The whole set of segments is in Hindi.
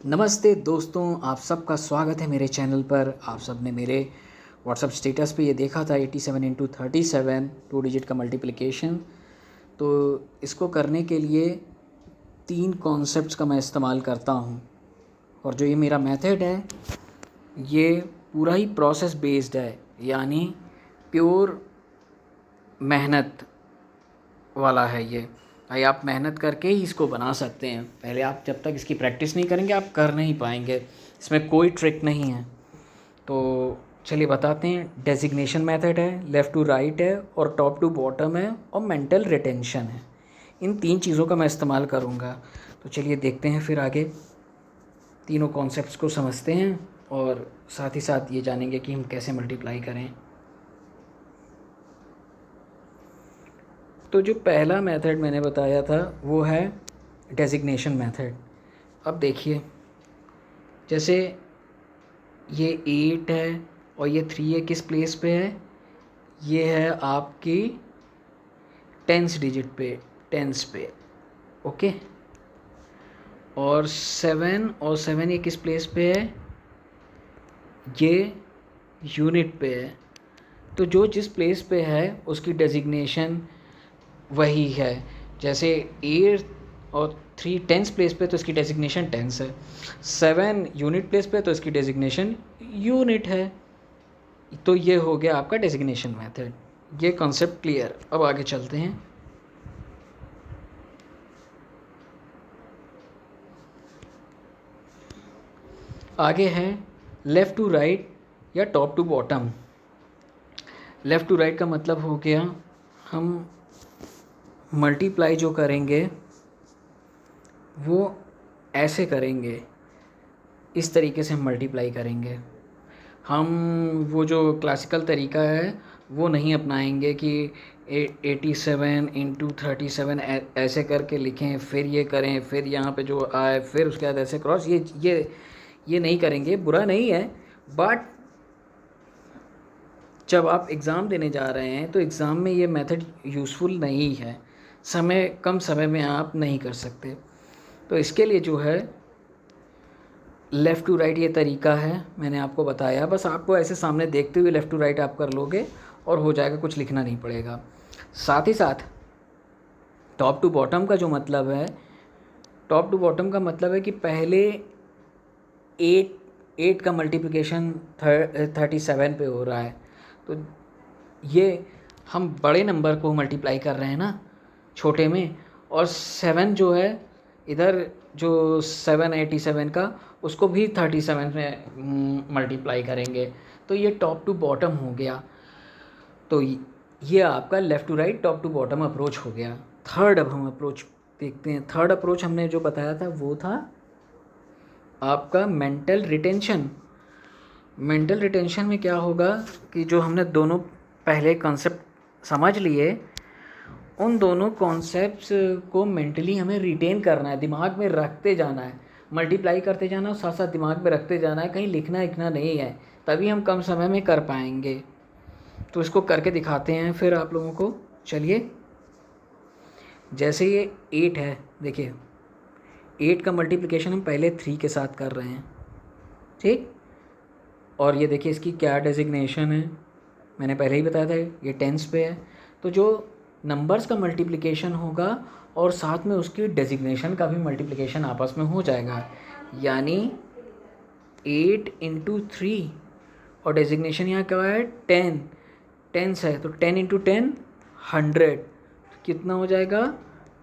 नमस्ते दोस्तों, आप सबका स्वागत है मेरे चैनल पर। आप सब ने मेरे व्हाट्सअप स्टेटस पे ये देखा था 87 × 37 2 डिजिट का मल्टीप्लिकेशन। तो इसको करने के लिए 3 कॉन्सेप्ट्स का मैं इस्तेमाल करता हूँ। और जो ये मेरा मेथड है ये पूरा ही प्रोसेस बेस्ड है, यानी प्योर मेहनत वाला है। ये भाई आप मेहनत करके ही इसको बना सकते हैं। पहले आप जब तक इसकी प्रैक्टिस नहीं करेंगे आप कर नहीं पाएंगे। इसमें कोई ट्रिक नहीं है। तो चलिए बताते हैं। डेजिग्नेशन मेथड है, लेफ़्ट टू राइट है और टॉप टू बॉटम है और मेंटल रिटेंशन है। इन 3 चीज़ों का मैं इस्तेमाल करूँगा। तो चलिए देखते हैं फिर आगे तीनों कॉन्सेप्ट्स को समझते हैं और साथ ही साथ ये जानेंगे कि हम कैसे मल्टीप्लाई करें। तो जो पहला मेथड मैंने बताया था वो है डेजिग्नेशन मेथड। अब देखिए, जैसे ये 8 है और ये 3 है, किस प्लेस पे है? ये है आपकी टेंस डिजिट पे, टेंस पे, ओके। और 7 ये किस प्लेस पे है? ये यूनिट पे है। तो जो जिस प्लेस पे है उसकी डेजिग्नेशन वही है। जैसे 8 और 3 टेंस प्लेस पे तो इसकी डेजिग्नेशन टेंस है। 7 यूनिट प्लेस पे तो इसकी डेजिग्नेशन यूनिट है। तो ये हो गया आपका डेजिग्नेशन मेथड। ये कॉन्सेप्ट क्लियर। अब आगे चलते हैं। आगे है लेफ़्ट टू राइट या top to bottom. Left to right का मतलब हो गया हम मल्टीप्लाई जो करेंगे वो ऐसे करेंगे, इस तरीके से हम मल्टीप्लाई करेंगे। हम वो जो क्लासिकल तरीका है वो नहीं अपनाएंगे कि 87 × 37 ऐसे करके लिखें, फिर ये करें, फिर यहाँ पे जो आए, फिर उसके बाद ऐसे क्रॉस। ये नहीं करेंगे। बुरा नहीं है, बट जब आप एग्ज़ाम देने जा रहे हैं तो एग्ज़ाम में ये मेथड यूज़फुल नहीं है। कम समय में आप नहीं कर सकते। तो इसके लिए जो है लेफ़्ट टू राइट ये तरीका है, मैंने आपको बताया। बस आपको ऐसे सामने देखते हुए लेफ़्ट टू राइट आप कर लोगे और हो जाएगा, कुछ लिखना नहीं पड़ेगा। साथ ही साथ टॉप टू बॉटम का जो मतलब है, टॉप टू बॉटम का मतलब है कि पहले 8 का मल्टीप्लिकेशन 37 पे हो रहा है। तो ये हम बड़े नंबर को मल्टीप्लाई कर रहे हैं ना छोटे में, और 7 जो है इधर जो 787 का उसको भी 37 में मल्टीप्लाई करेंगे। तो ये टॉप टू बॉटम हो गया। तो ये आपका left to right top to bottom approach हो गया। थर्ड अब हम अप्रोच देखते हैं। थर्ड अप्रोच हमने जो बताया था वो था आपका मेंटल रिटेंशन। मेंटल रिटेंशन में क्या होगा कि जो हमने दोनों पहले कॉन्सेप्ट समझ लिए, उन दोनों कॉन्सेप्ट्स को मेंटली हमें रिटेन करना है, दिमाग में रखते जाना है, मल्टीप्लाई करते जाना और साथ साथ दिमाग में रखते जाना है। कहीं लिखना नहीं है, तभी हम कम समय में कर पाएंगे। तो इसको करके दिखाते हैं फिर आप लोगों को। चलिए, जैसे ये 8 है, देखिए 8 का मल्टीप्लिकेशन हम पहले 3 के साथ कर रहे हैं, ठीक। और ये देखिए इसकी क्या डेजिग्नेशन है, मैंने पहले ही बताया था, ये टेंस पे है। तो जो नंबर्स का मल्टीप्लिकेशन होगा और साथ में उसकी डेजिग्नेशन का भी मल्टीप्लिकेशन आपस में हो जाएगा, यानी 8 × 3 और डेजिग्नेशन यहाँ क्या है? 10 टेंस है। तो 10 × 10 100, कितना हो जाएगा?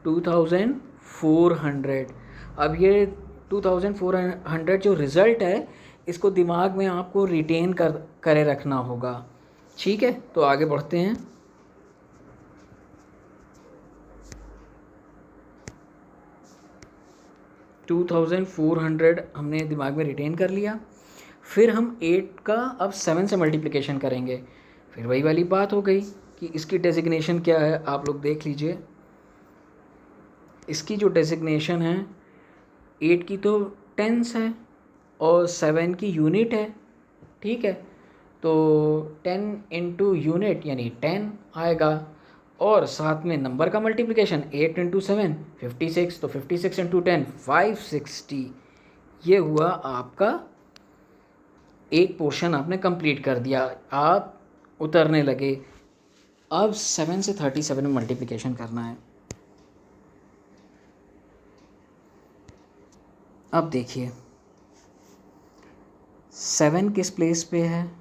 2400। अब ये 2400 जो रिज़ल्ट है इसको दिमाग में आपको रिटेन करे रखना होगा, ठीक है। तो आगे बढ़ते हैं। $2400 हमने दिमाग में रिटेन कर लिया। फिर हम 8 का अब 7 से मल्टीप्लिकेशन करेंगे। फिर वही वाली बात हो गई कि इसकी डेजिग्नेशन क्या है, आप लोग देख लीजिए। इसकी जो डेजिग्नेशन है 8 की तो टेंस है और 7 की यूनिट है, ठीक है। तो 10 × यूनिट यानी 10 आएगा और साथ में नंबर का मल्टीप्लिकेशन 8 × 7 56, तो 56 × 10 560। ये हुआ आपका एक पोर्शन आपने कंप्लीट कर दिया, आप उतरने लगे। अब 7 से 37 में मल्टीप्लिकेशन करना है। अब देखिए 7 किस प्लेस पे है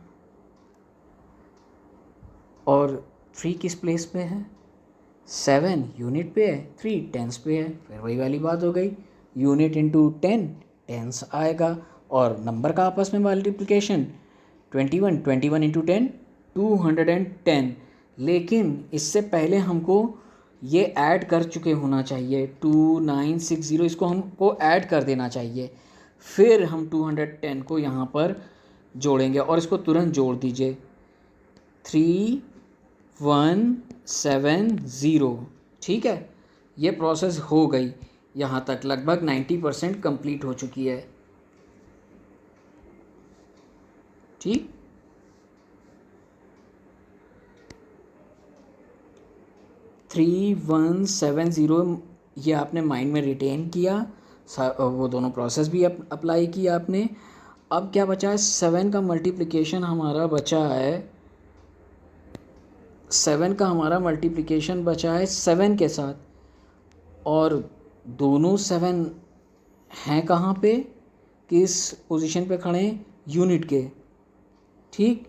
और 3 किस प्लेस पे है। 7 यूनिट पे है, 3 टेंस पे है। फिर वही वाली बात हो गई, यूनिट इंटू 10 टेंस आएगा। और नंबर का आपस में मल्टीप्लिकेशन 21 इंटू 10 210। लेकिन इससे पहले हमको ये ऐड कर चुके होना चाहिए 2960, इसको हमको ऐड कर देना चाहिए। फिर हम 210 को यहाँ पर जोड़ेंगे और इसको तुरंत जोड़ दीजिए 3170। ठीक है, ये प्रोसेस हो गई। यहाँ तक लगभग 90% कंप्लीट हो चुकी है। ठीक, थ्री 170 ये आपने माइंड में रिटेन किया, वो दोनों प्रोसेस भी अप्लाई किया आपने। अब क्या बचा है, 7 का मल्टीप्लिकेशन हमारा बचा है, 7 का हमारा मल्टीप्लिकेशन बचा है 7 के साथ। और दोनों 7 हैं कहाँ पे, किस पोजीशन पे खड़े हैं, यूनिट के। ठीक,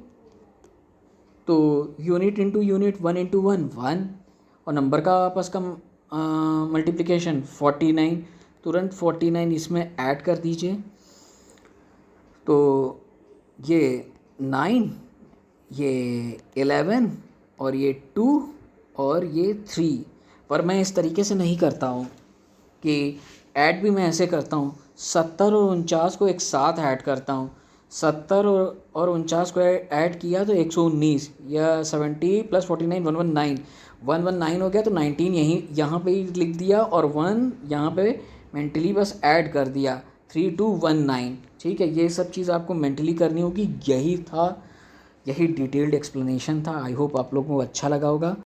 तो यूनिट इंटू यूनिट 1 इंटू 1 1, और नंबर का आपस का मल्टीप्लिकेशन 49। तुरंत 49 इसमें ऐड कर दीजिए। तो ये 9, ये 11 और ये 2 और ये 3। पर मैं इस तरीके से नहीं करता हूँ कि ऐड भी मैं ऐसे करता हूँ, 70 और 49 को एक साथ ऐड करता हूँ। 70 और 49 को ऐड किया तो 119, या 70 प्लस 49 119 हो गया। तो 19 यहाँ पे ही लिख दिया और 1 यहाँ पे मेंटली बस ऐड कर दिया, 3219। ठीक है, ये सब चीज़ आपको मेंटली करनी होगी। यही डिटेल्ड एक्सप्लेनेशन था। आई होप आप लोगों को अच्छा लगा होगा।